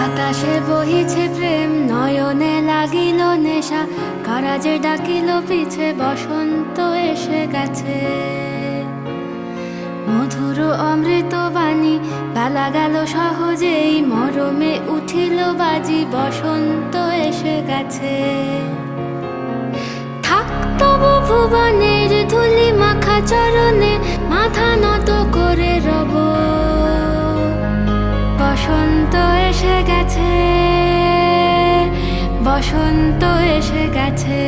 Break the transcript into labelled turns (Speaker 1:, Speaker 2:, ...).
Speaker 1: বাতাসে বহিছে প্রেম, নয়নে লাগিল নেশা, কারাজে ডাকিল পিছে, বসন্ত এসে গেছে। মধুর অমৃত বাণী, বেলা গেল সহজেই, মরমে উঠিল বাজি, বসন্ত এসে গেছে। থাক তবু ভুবনের ধুলি মাখা চরণে, মাথা নত করে রব। বসন্ত এসে গেছে, বসন্ত এসে গেছে।